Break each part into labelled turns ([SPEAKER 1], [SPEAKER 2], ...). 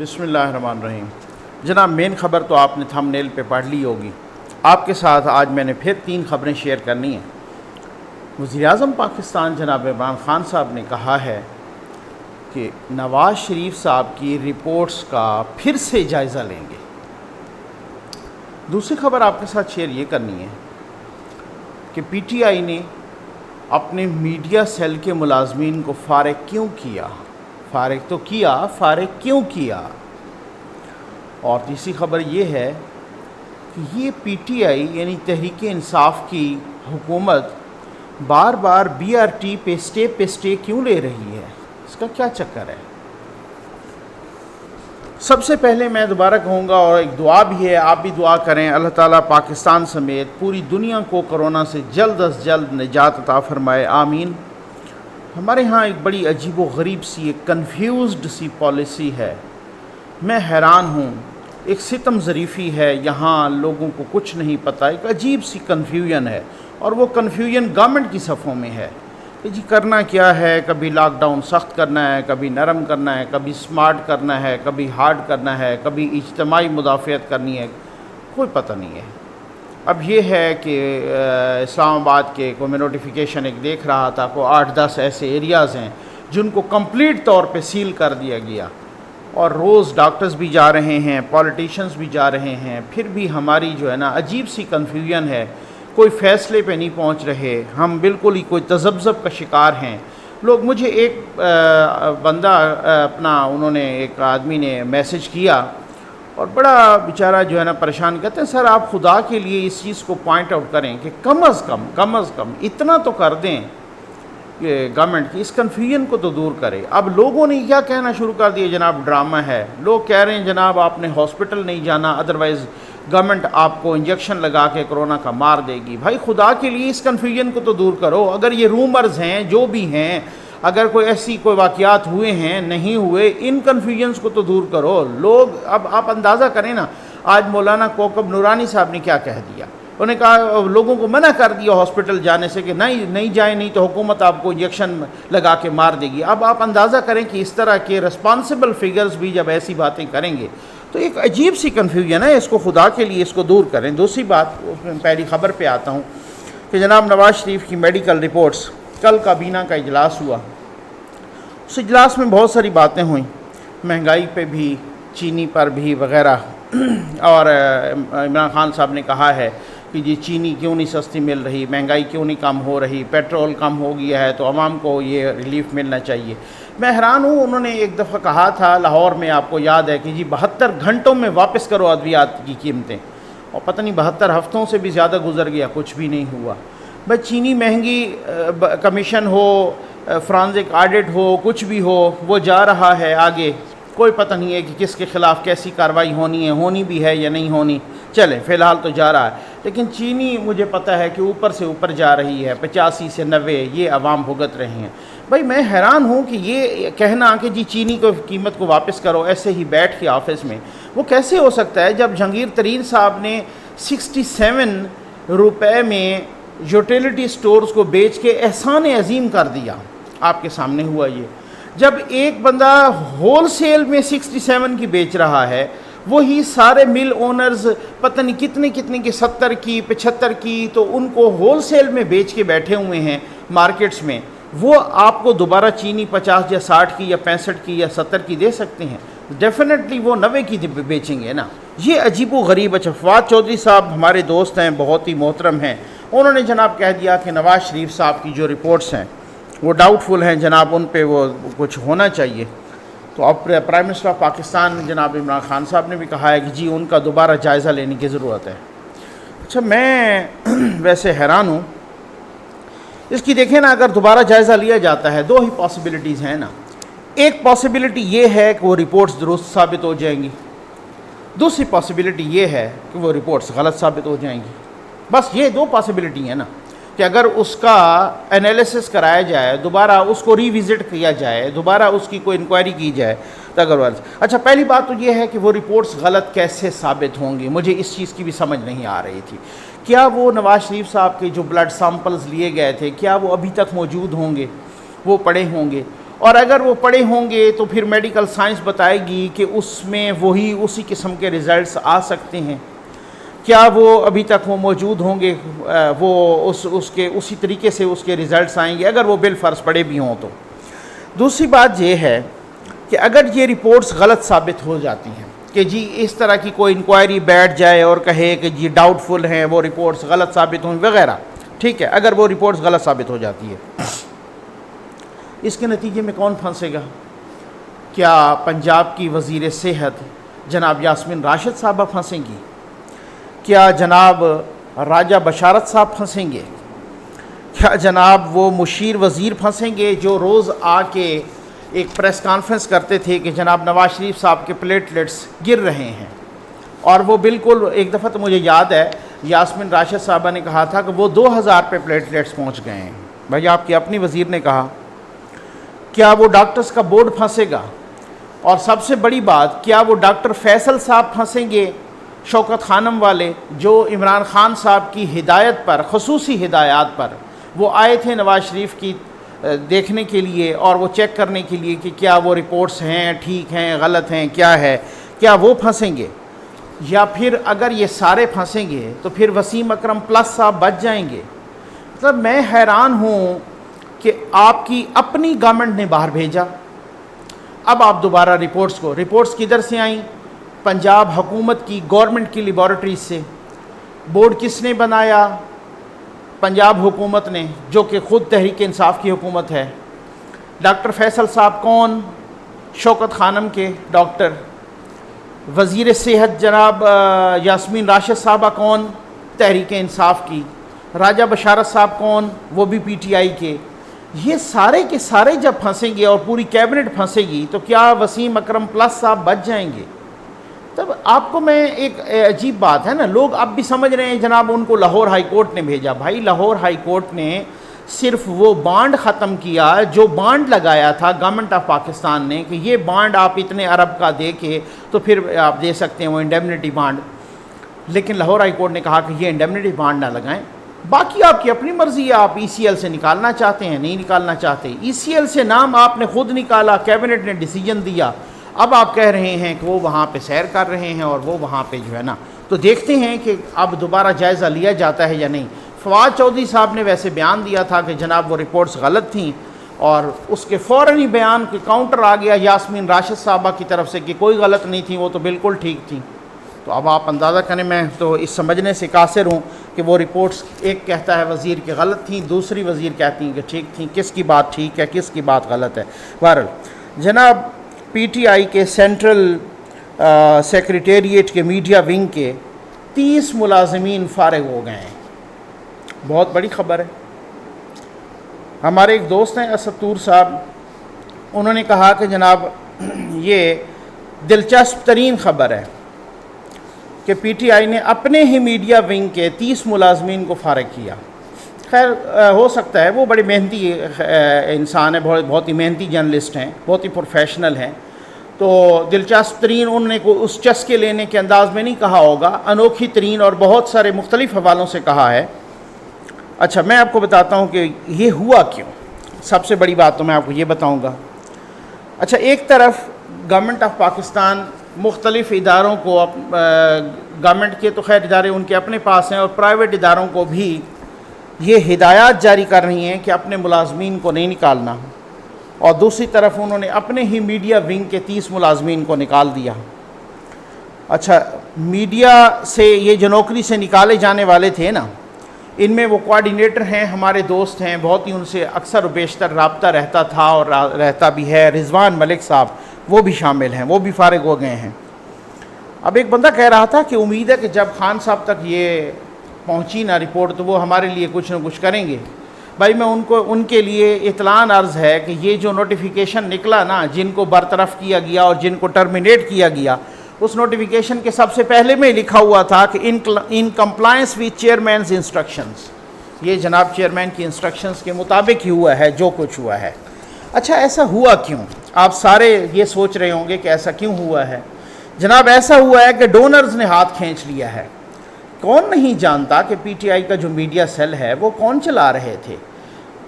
[SPEAKER 1] بسم اللہ الرحمن الرحیم۔ جناب مین خبر تو آپ نے تھم نیل پہ پڑھ لی ہوگی۔ آپ کے ساتھ آج میں نے پھر 3 خبریں شیئر کرنی ہیں۔ وزیر اعظم پاکستان جناب عمران خان صاحب نے کہا ہے کہ نواز شریف صاحب کی رپورٹس کا پھر سے جائزہ لیں گے۔ دوسری خبر آپ کے ساتھ شیئر یہ کرنی ہے کہ پی ٹی آئی نے اپنے میڈیا سیل کے ملازمین کو فارغ کیوں کیا؟ فارغ تو کیا، فارغ کیوں کیا؟ اور تیسری خبر یہ ہے کہ یہ پی ٹی آئی یعنی تحریک انصاف کی حکومت بار بار بی آر ٹی پہ اسٹے کیوں لے رہی ہے؟ اس کا کیا چکر ہے؟ سب سے پہلے میں دوبارہ کہوں گا، اور ایک دعا بھی ہے، آپ بھی دعا کریں، اللہ تعالیٰ پاکستان سمیت پوری دنیا کو کرونا سے جلد از جلد نجات عطا فرمائے، آمین۔ ہمارے ہاں ایک بڑی عجیب و غریب سی، ایک کنفیوزڈ سی پالیسی ہے۔ میں حیران ہوں، ایک ستم ظریفی ہے، یہاں لوگوں کو کچھ نہیں پتہ، ایک عجیب سی کنفیوژن ہے، اور وہ کنفیوژن گورنمنٹ کی صفوں میں ہے کہ جی کرنا کیا ہے، کبھی لاک ڈاؤن سخت کرنا ہے، کبھی نرم کرنا ہے، کبھی سمارٹ کرنا ہے، کبھی ہارڈ کرنا ہے، کبھی اجتماعی مدافعت کرنی ہے، کوئی پتہ نہیں ہے۔ اب یہ ہے کہ اسلام آباد کے کوئی میں نوٹیفیکیشن ایک دیکھ رہا تھا، کو 8-10 ایسے ایریاز ہیں جن کو کمپلیٹ طور پہ سیل کر دیا گیا، اور روز ڈاکٹرز بھی جا رہے ہیں، پولیٹیشنز بھی جا رہے ہیں، پھر بھی ہماری جو ہے نا عجیب سی کنفیوژن ہے، کوئی فیصلے پہ نہیں پہنچ رہے، ہم بالکل ہی کوئی تذبذب کا شکار ہیں لوگ۔ مجھے ایک بندہ انہوں نے ایک آدمی نے میسج کیا، اور بڑا بیچارہ جو ہے نا پریشان، کہتے ہیں سر آپ خدا کے لیے اس چیز کو پوائنٹ آؤٹ کریں کہ کم از کم اتنا تو کر دیں کہ گورنمنٹ کی اس کنفیوژن کو تو دور کرے۔ اب لوگوں نے کیا کہنا شروع کر دیا، جناب ڈرامہ ہے، لوگ کہہ رہے ہیں جناب آپ نے ہاسپٹل نہیں جانا، ادروائز گورنمنٹ آپ کو انجیکشن لگا کے کرونا کا مار دے گی۔ بھائی خدا کے لیے اس کنفیوژن کو تو دور کرو۔ اگر یہ رومرز ہیں جو بھی ہیں، اگر کوئی واقعات ہوئے ہیں نہیں ہوئے، ان کنفیوژنس کو تو دور کرو۔ لوگ اب آپ اندازہ کریں نا، آج مولانا کوکب نورانی صاحب نے کیا کہہ دیا، انہوں نے کہا لوگوں کو منع کر دیا ہاسپٹل جانے سے کہ نہیں جائیں، نہیں تو حکومت آپ کو انجیکشن لگا کے مار دے گی۔ اب آپ اندازہ کریں کہ اس طرح کے رسپانسبل فگرز بھی جب ایسی باتیں کریں گے تو ایک عجیب سی کنفیوژن ہے، اس کو خدا کے لیے اس کو دور کریں۔ دوسری بات، اس میں پہلی خبر پہ آتا ہوں کہ جناب نواز شریف کی میڈیکل رپورٹس، کل کابینہ کا اجلاس ہوا، اس اجلاس میں بہت ساری باتیں ہوئیں، مہنگائی پہ بھی، چینی پر بھی وغیرہ، اور عمران خان صاحب نے کہا ہے کہ جی چینی کیوں نہیں سستی مل رہی، مہنگائی کیوں نہیں کم ہو رہی، پیٹرول کم ہو گیا ہے تو عوام کو یہ ریلیف ملنا چاہیے۔ میں حیران ہوں، انہوں نے ایک دفعہ کہا تھا لاہور میں، آپ کو یاد ہے کہ جی 72 گھنٹوں میں واپس کرو ادویات کی قیمتیں، اور پتہ نہیں 72 ہفتوں سے بھی زیادہ گزر گیا، کچھ بھی نہیں ہوا۔ بس چینی مہنگی، کمیشن ہو، فرانزک آڈٹ ہو، کچھ بھی ہو، وہ جا رہا ہے آگے، کوئی پتہ نہیں ہے کہ کس کے خلاف کیسی کارروائی ہونی بھی ہے یا نہیں ہونی، چلیں فی الحال تو جا رہا ہے۔ لیکن چینی مجھے پتہ ہے کہ اوپر سے اوپر جا رہی ہے، 85 سے 90 یہ عوام بھگت رہے ہیں۔ بھائی میں حیران ہوں کہ یہ کہنا کہ جی چینی کو قیمت کو واپس کرو ایسے ہی بیٹھ کے آفس میں، وہ کیسے ہو سکتا ہے جب جہانگیر ترین صاحب نے 67 روپے میں یوٹیلیٹی سٹورز کو بیچ کے احسان عظیم کر دیا۔ آپ کے سامنے ہوا یہ، جب ایک بندہ ہول سیل میں 67 کی بیچ رہا ہے، وہی سارے مل اونرز پتہ نہیں کتنے کی 70 کی 75 کی، تو ان کو ہول سیل میں بیچ کے بیٹھے ہوئے ہیں مارکیٹس میں، وہ آپ کو دوبارہ چینی 50 یا 60 کی یا 65 کی یا 70 کی دے سکتے ہیں؟ ڈیفینیٹلی وہ 90 کی بیچیں گے نا۔ یہ عجیب و غریب۔ اچھا، فواد چودھری صاحب ہمارے دوست ہیں، بہت ہی محترم ہیں، انہوں نے جناب کہہ دیا کہ نواز شریف صاحب کی جو رپورٹس ہیں وہ ڈاؤٹ فل ہیں جناب، ان پہ وہ کچھ ہونا چاہیے۔ تو اب پرائم منسٹر آف پاکستان جناب عمران خان صاحب نے بھی کہا ہے کہ جی ان کا دوبارہ جائزہ لینے کی ضرورت ہے۔ اچھا، میں ویسے حیران ہوں اس کی۔ دیکھیں نا، اگر دوبارہ جائزہ لیا جاتا ہے، 2 ہی پاسبلٹیز ہیں نا۔ ایک پاسبلٹی یہ ہے کہ وہ رپورٹس درست ثابت ہو جائیں گی، دوسری پاسبلٹی یہ ہے کہ وہ رپورٹس غلط ثابت ہو جائیں گی۔ بس یہ 2 پاسبلٹی ہیں نا، کہ اگر اس کا انالیسس کرایا جائے، دوبارہ اس کو ریوزٹ کیا جائے، دوبارہ اس کی کوئی انکوائری کی جائے تو اگر اچھا، پہلی بات تو یہ ہے کہ وہ رپورٹس غلط کیسے ثابت ہوں گی، مجھے اس چیز کی بھی سمجھ نہیں آ رہی تھی۔ کیا وہ نواز شریف صاحب کے جو بلڈ سیمپلز لیے گئے تھے، کیا وہ ابھی تک موجود ہوں گے، وہ پڑے ہوں گے؟ اور اگر وہ پڑھے ہوں گے تو پھر میڈیکل سائنس بتائے گی کہ اس میں وہی اسی قسم کے رزلٹس آ سکتے ہیں. کیا وہ ابھی تک وہ موجود ہوں گے؟ وہ اس کے اسی طریقے سے اس کے رزلٹس آئیں گے اگر وہ بالفرض پڑھے بھی ہوں تو. دوسری بات یہ ہے کہ اگر یہ رپورٹس غلط ثابت ہو جاتی ہیں کہ جی اس طرح کی کوئی انکوائری بیٹھ جائے اور کہے کہ جی ڈاؤٹ فل ہیں، وہ رپورٹس غلط ثابت ہوں وغیرہ، ٹھیک ہے، اگر وہ رپورٹس غلط ثابت ہو جاتی ہے، اس کے نتیجے میں کون پھنسے گا؟ کیا پنجاب کی وزیر صحت جناب یاسمین راشد صاحبہ پھنسیں گی؟ کیا جناب راجہ بشارت صاحب پھنسیں گے؟ کیا جناب وہ مشیر وزیر پھنسیں گے جو روز آ کے ایک پریس کانفرنس کرتے تھے کہ جناب نواز شریف صاحب کے پلیٹلیٹس گر رہے ہیں؟ اور وہ بالکل ایک دفعہ تو مجھے یاد ہے یاسمین راشد صاحبہ نے کہا تھا کہ وہ 2000 پہ پلیٹلیٹس پہنچ گئے ہیں. بھائی آپ کی اپنی وزیر نے کہا. کیا وہ ڈاکٹرز کا بورڈ پھنسے گا؟ اور سب سے بڑی بات، کیا وہ ڈاکٹر فیصل صاحب پھنسیں گے، شوکت خانم والے، جو عمران خان صاحب کی ہدایت پر، خصوصی ہدایات پر وہ آئے تھے نواز شریف کی دیکھنے کے لیے اور وہ چیک کرنے کے لیے کہ کیا وہ رپورٹس ہیں، ٹھیک ہیں، غلط ہیں، کیا ہے، کیا وہ پھنسیں گے؟ یا پھر اگر یہ سارے پھنسیں گے تو پھر وسیم اکرم پلس صاحب بچ جائیں گے؟ مطلب میں حیران ہوں کہ آپ کی اپنی گورنمنٹ نے باہر بھیجا، اب آپ دوبارہ رپورٹس کدھر سے آئیں؟ پنجاب حکومت کی گورنمنٹ کی لیبارٹریز سے. بورڈ کس نے بنایا؟ پنجاب حکومت نے، جو کہ خود تحریک انصاف کی حکومت ہے. ڈاکٹر فیصل صاحب کون؟ شوکت خانم کے ڈاکٹر. وزیر صحت جناب یاسمین راشد صاحبہ کون؟ تحریک انصاف کی. راجہ بشارت صاحب کون؟ وہ بھی پی ٹی آئی کے. یہ سارے کے سارے جب پھنسیں گے اور پوری کیبنٹ پھنسے گی تو کیا وسیم اکرم پلس صاحب بچ جائیں گے؟ تب آپ کو میں ایک عجیب بات ہے نا، لوگ اب بھی سمجھ رہے ہیں جناب ان کو لاہور ہائی کورٹ نے بھیجا. بھائی لاہور ہائی کورٹ نے صرف وہ بانڈ ختم کیا جو بانڈ لگایا تھا گورنمنٹ آف پاکستان نے کہ یہ بانڈ آپ اتنے ارب کا دے کے تو پھر آپ دے سکتے ہیں وہ انڈیمنٹی بانڈ. لیکن لاہور ہائی کورٹ نے کہا کہ یہ انڈیمنٹی بانڈ نہ لگائیں. باقی آپ کی اپنی مرضی ہے، آپ ای سی ایل سے نکالنا چاہتے ہیں، نہیں نکالنا چاہتے. ای سی ایل سے نام آپ نے خود نکالا، کیبنٹ نے ڈیسیجن دیا. اب آپ کہہ رہے ہیں کہ وہ وہاں پہ سیر کر رہے ہیں اور وہ وہاں پہ جو ہے نا، تو دیکھتے ہیں کہ اب دوبارہ جائزہ لیا جاتا ہے یا نہیں. فواد چودھری صاحب نے ویسے بیان دیا تھا کہ جناب وہ رپورٹس غلط تھیں، اور اس کے فوراً ہی بیان کے کاؤنٹر آ گیا یاسمین راشد صاحبہ کی طرف سے کہ کوئی غلط نہیں تھی، وہ تو بالکل ٹھیک تھیں. تو اب آپ اندازہ کریں، میں تو اس سمجھنے سے قاصر ہوں کہ وہ رپورٹس ایک کہتا ہے وزیر کی غلط تھیں، دوسری وزیر کہتی ہیں کہ ٹھیک تھیں. کس کی بات ٹھیک ہے، کس کی بات غلط ہے؟ بہرحال جناب پی ٹی آئی کے سینٹرل سیکریٹریٹ کے میڈیا ونگ کے 30 ملازمین فارغ ہو گئے ہیں. بہت بڑی خبر ہے. ہمارے ایک دوست ہیں اسد طور صاحب، انہوں نے کہا کہ جناب یہ دلچسپ ترین خبر ہے کہ پی ٹی آئی نے اپنے ہی میڈیا ونگ کے 30 ملازمین کو فارغ کیا. خیر ہو سکتا ہے وہ بڑے محنتی انسان ہے، بہت ہی محنتی جرنلسٹ ہیں، بہت ہی پروفیشنل ہیں. تو دلچسپ ترین انہوں نے کوئی اس چسکے لینے کے انداز میں نہیں کہا ہوگا، انوکھی ترین اور بہت سارے مختلف حوالوں سے کہا ہے. اچھا میں آپ کو بتاتا ہوں کہ یہ ہوا کیوں. سب سے بڑی بات تو میں آپ کو یہ بتاؤں گا. اچھا ایک طرف گورنمنٹ آف پاکستان مختلف اداروں کو، گورنمنٹ کے تو خیر ادارے ان کے اپنے پاس ہیں، اور پرائیویٹ اداروں کو بھی یہ ہدایات جاری کر رہی ہیں کہ اپنے ملازمین کو نہیں نکالنا، اور دوسری طرف انہوں نے اپنے ہی میڈیا ونگ کے 30 ملازمین کو نکال دیا. اچھا میڈیا سے یہ جو نوکری سے نکالے جانے والے تھے نا، ان میں وہ کوآرڈینیٹر ہیں، ہمارے دوست ہیں، بہت ہی ان سے اکثر و بیشتر رابطہ رہتا تھا اور رہتا بھی ہے. رضوان ملک صاحب وہ بھی شامل ہیں، وہ بھی فارغ ہو گئے ہیں. اب ایک بندہ کہہ رہا تھا کہ امید ہے کہ جب خان صاحب تک یہ پہنچی نا رپورٹ تو وہ ہمارے لیے کچھ نہ کچھ کریں گے. بھائی میں ان کے لیے اطلاع عرض ہے کہ یہ جو نوٹیفیکیشن نکلا نا، جن کو برطرف کیا گیا اور جن کو ٹرمینیٹ کیا گیا، اس نوٹیفیکیشن کے سب سے پہلے میں لکھا ہوا تھا کہ in compliance with chairmen instructions. یہ جناب چیئرمین کی انسٹرکشنز کے مطابق ہی ہوا ہے جو کچھ ہوا ہے. اچھا ایسا ہوا کیوں؟ آپ سارے یہ سوچ رہے ہوں گے کہ ایسا کیوں ہوا ہے. جناب ایسا ہوا ہے کہ ڈونرز نے ہاتھ کھینچ لیا ہے. کون نہیں جانتا کہ پی ٹی آئی کا جو میڈیا سیل ہے وہ کون چلا رہے تھے؟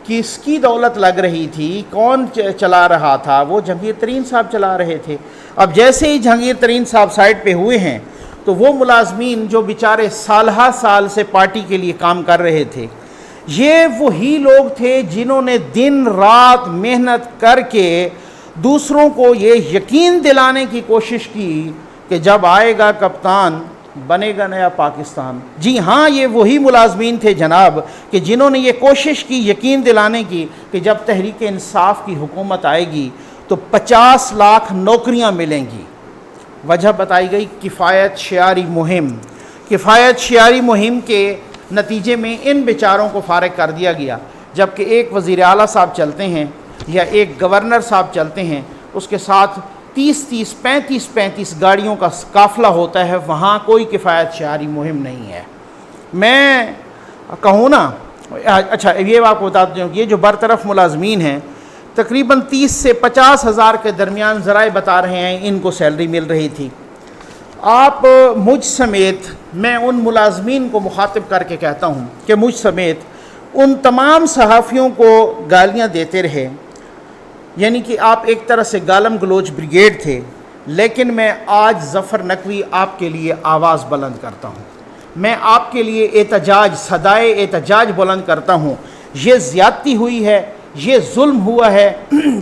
[SPEAKER 1] کس کی دولت لگ رہی تھی، کون چلا رہا تھا؟ وہ جہانگیر ترین صاحب چلا رہے تھے۔ اب جیسے ہی جہانگیر ترین صاحب سائٹ پہ ہوئے ہیں تو وہ ملازمین جو بیچارے سالہ سال سے پارٹی کے لیے کام کر رہے تھے، یہ وہی لوگ تھے جنہوں نے دن رات محنت کر کے دوسروں کو یہ یقین دلانے کی کوشش کی کہ جب آئے گا کپتان بنے گا نیا پاکستان۔ جی ہاں، یہ وہی ملازمین تھے جناب کہ جنہوں نے یہ کوشش کی یقین دلانے کی کہ جب تحریک انصاف کی حکومت آئے گی تو 50 لاکھ نوکریاں ملیں گی۔ وجہ بتائی گئی کفایت شعاری مہم۔ کفایت شعاری مہم کے نتیجے میں ان بیچاروں کو فارغ کر دیا گیا، جبکہ ایک وزیر اعلیٰ صاحب چلتے ہیں یا ایک گورنر صاحب چلتے ہیں، اس کے ساتھ 35 گاڑیوں کا قافلہ ہوتا ہے، وہاں کوئی کفایت شعاری مہم نہیں ہے۔ میں کہوں نا، اچھا یہ آپ کو بتا دوں، یہ جو برطرف ملازمین ہیں تقریباً 30 سے 50 ہزار کے درمیان ذرائع بتا رہے ہیں ان کو سیلری مل رہی تھی۔ آپ مجھ سمیت، میں ان ملازمین کو مخاطب کر کے کہتا ہوں کہ مجھ سمیت ان تمام صحافیوں کو گالیاں دیتے رہے، یعنی کہ آپ ایک طرح سے گالم گلوچ بریگیڈ تھے، لیکن میں آج ظفر نقوی آپ کے لیے آواز بلند کرتا ہوں، میں آپ کے لیے احتجاج، صدائے احتجاج بلند کرتا ہوں۔ یہ زیادتی ہوئی ہے، یہ ظلم ہوا ہے،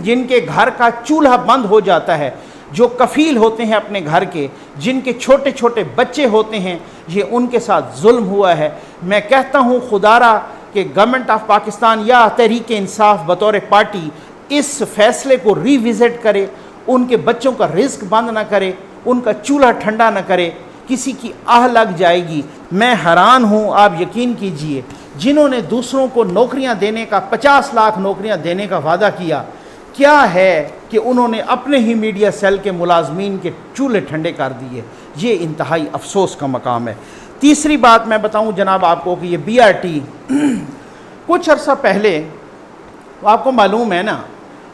[SPEAKER 1] جن کے گھر کا چولہا بند ہو جاتا ہے، جو کفیل ہوتے ہیں اپنے گھر کے، جن کے چھوٹے چھوٹے بچے ہوتے ہیں، یہ ان کے ساتھ ظلم ہوا ہے۔ میں کہتا ہوں خدا را کہ گورنمنٹ آف پاکستان یا تحریک انصاف بطور پارٹی اس فیصلے کو ری وزٹ کرے، ان کے بچوں کا رزق بند نہ کرے، ان کا چولہا ٹھنڈا نہ کرے، کسی کی آہ لگ جائے گی۔ میں حیران ہوں، آپ یقین کیجئے، جنہوں نے دوسروں کو نوکریاں دینے کا، 50 لاکھ نوکریاں دینے کا وعدہ کیا، کیا ہے کہ انہوں نے اپنے ہی میڈیا سیل کے ملازمین کے چولہے ٹھنڈے کر دیے۔ یہ انتہائی افسوس کا مقام ہے۔ تیسری بات میں بتاؤں جناب آپ کو کہ یہ بی آر ٹی کچھ عرصہ پہلے، آپ کو معلوم ہے نا،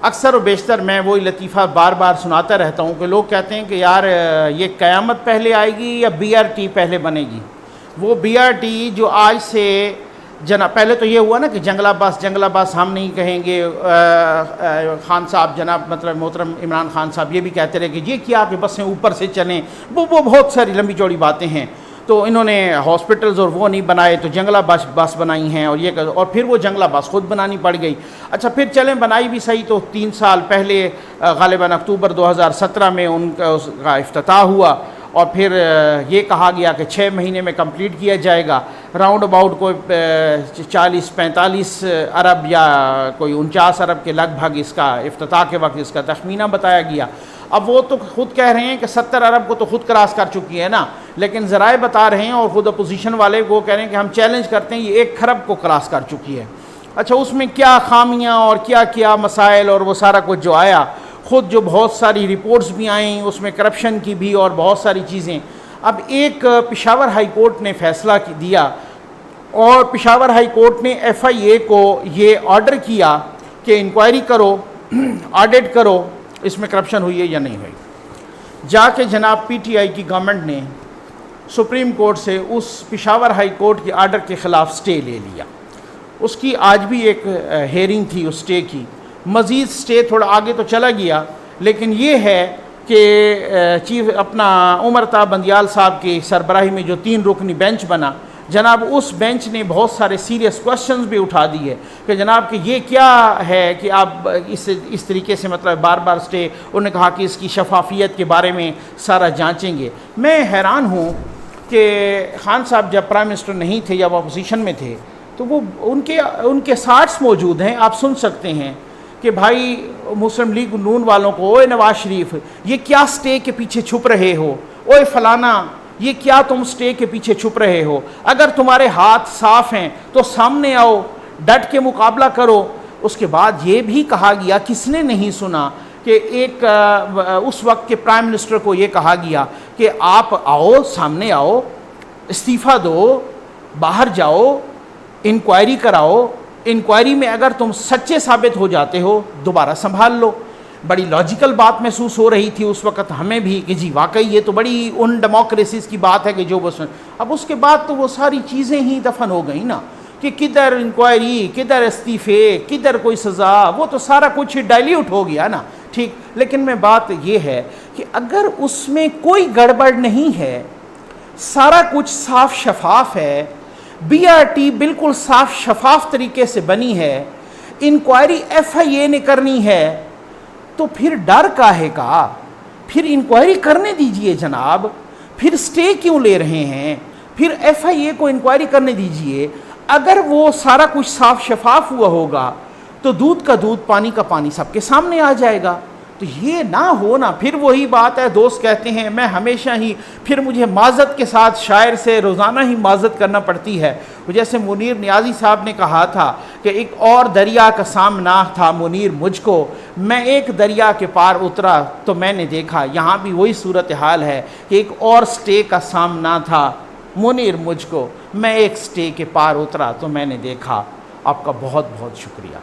[SPEAKER 1] اکثر و بیشتر میں وہی لطیفہ بار بار سناتا رہتا ہوں کہ لوگ کہتے ہیں کہ یار یہ قیامت پہلے آئے گی یا بی آر ٹی پہلے بنے گی۔ وہ بی آر ٹی جو آج سے پہلے تو یہ ہوا نا کہ جنگلہ بس ہم نہیں کہیں گے، خان صاحب جناب مطلب محترم عمران خان صاحب یہ بھی کہتے رہے کہ یہ کیا کہ بسیں اوپر سے چلیں، وہ بہت ساری لمبی چوڑی باتیں ہیں۔ تو انہوں نے ہاسپٹلز اور وہ نہیں بنائے تو جنگلہ بس بنائی ہیں، اور پھر وہ جنگلہ بس خود بنانی پڑ گئی۔ اچھا پھر چلیں بنائی بھی صحیح تو 3 سال پہلے غالباً اکتوبر 2017 میں ان کا افتتاح ہوا، اور پھر یہ کہا گیا کہ 6 مہینے میں کمپلیٹ کیا جائے گا۔ راؤنڈ اباؤٹ کوئی 40-45 ارب یا کوئی 49 ارب کے لگ بھگ اس کا افتتاح کے وقت اس کا تخمینہ بتایا گیا۔ اب وہ تو خود کہہ رہے ہیں کہ 70 ارب کو تو خود کراس کر چکی ہے نا، لیکن ذرائع بتا رہے ہیں اور خود اپوزیشن والے وہ کہہ رہے ہیں کہ ہم چیلنج کرتے ہیں یہ 1 کھرب کو کراس کر چکی ہے۔ اچھا اس میں کیا خامیاں اور کیا مسائل اور وہ سارا کچھ جو آیا، خود جو بہت ساری رپورٹس بھی آئیں اس میں کرپشن کی بھی اور بہت ساری چیزیں۔ اب ایک پشاور ہائی کورٹ نے فیصلہ دیا، اور پشاور ہائی کورٹ نے ایف آئی اے کو یہ آرڈر کیا کہ انکوائری کرو، آڈٹ کرو اس میں کرپشن ہوئی ہے یا نہیں ہوئی۔ جا کے جناب پی ٹی آئی کی گورنمنٹ نے سپریم کورٹ سے اس پشاور ہائی کورٹ کے آرڈر کے خلاف سٹے لے لیا۔ اس کی آج بھی ایک ہیئرنگ تھی اس سٹے کی، مزید سٹے تھوڑا آگے تو چلا گیا، لیکن یہ ہے کہ چیف اپنا عمر تا بندیال صاحب کی سربراہی میں جو 3 رکنی بینچ بنا، جناب اس بینچ نے بہت سارے سیریس کوسچنز بھی اٹھا دیے کہ جناب کہ یہ کیا ہے کہ آپ اس طریقے سے مطلب بار بار سٹے، انہوں نے کہا کہ اس کی شفافیت کے بارے میں سارا جانچیں گے۔ میں حیران ہوں کہ خان صاحب جب پرائم منسٹر نہیں تھے یا وہ اپوزیشن میں تھے تو وہ ان کے ساٹس موجود ہیں، آپ سن سکتے ہیں کہ بھائی مسلم لیگ نون والوں کو، اوے نواز شریف یہ کیا سٹے کے پیچھے چھپ رہے ہو، اوے فلانا یہ کیا تم سٹے کے پیچھے چھپ رہے ہو، اگر تمہارے ہاتھ صاف ہیں تو سامنے آؤ، ڈٹ کے مقابلہ کرو۔ اس کے بعد یہ بھی کہا گیا، کس نے نہیں سنا کہ اس وقت کے پرائم منسٹر کو یہ کہا گیا کہ آپ آؤ، سامنے آؤ، استعفیٰ دو، باہر جاؤ، انکوائری کراؤ، انکوائری میں اگر تم سچے ثابت ہو جاتے ہو دوبارہ سنبھال لو۔ بڑی لاجیکل بات محسوس ہو رہی تھی اس وقت ہمیں بھی کہ جی واقعی یہ تو بڑی ان ڈیموکریسیز کی بات ہے کہ جو اب اس کے بعد تو وہ ساری چیزیں ہی دفن ہو گئیں نا۔ کہ کدھر انکوائری، کدھر استعفے، کدھر کوئی سزا، وہ تو سارا کچھ ڈائلیوٹ ہو گیا نا، ٹھیک. لیکن میں بات یہ ہے کہ اگر اس میں کوئی گڑبڑ نہیں ہے، سارا کچھ صاف شفاف ہے، بی آر ٹی بالکل صاف شفاف طریقے سے بنی ہے، انکوائری ایف آئی اے نے کرنی ہے، تو پھر ڈر کاہے کا؟ پھر انکوائری کرنے دیجئے جناب، پھر سٹے کیوں لے رہے ہیں؟ پھر ایف آئی اے کو انکوائری کرنے دیجئے. اگر وہ سارا کچھ صاف شفاف ہوا ہوگا تو دودھ کا دودھ، پانی کا پانی سب کے سامنے آ جائے گا. تو یہ نہ ہو نا، پھر وہی بات ہے، دوست کہتے ہیں میں ہمیشہ ہی، پھر مجھے معذرت کے ساتھ شاعر سے روزانہ ہی معذرت کرنا پڑتی ہے. جیسے منیر نیازی صاحب نے کہا تھا کہ ایک اور دریا کا سامنا تھا منیر مجھ کو، میں ایک دریا کے پار اترا تو میں نے دیکھا. یہاں بھی وہی صورتحال ہے کہ ایک اور سٹے کا سامنا تھا منیر مجھ کو، میں ایک سٹے کے پار اترا تو میں نے دیکھا. آپ کا بہت بہت شکریہ.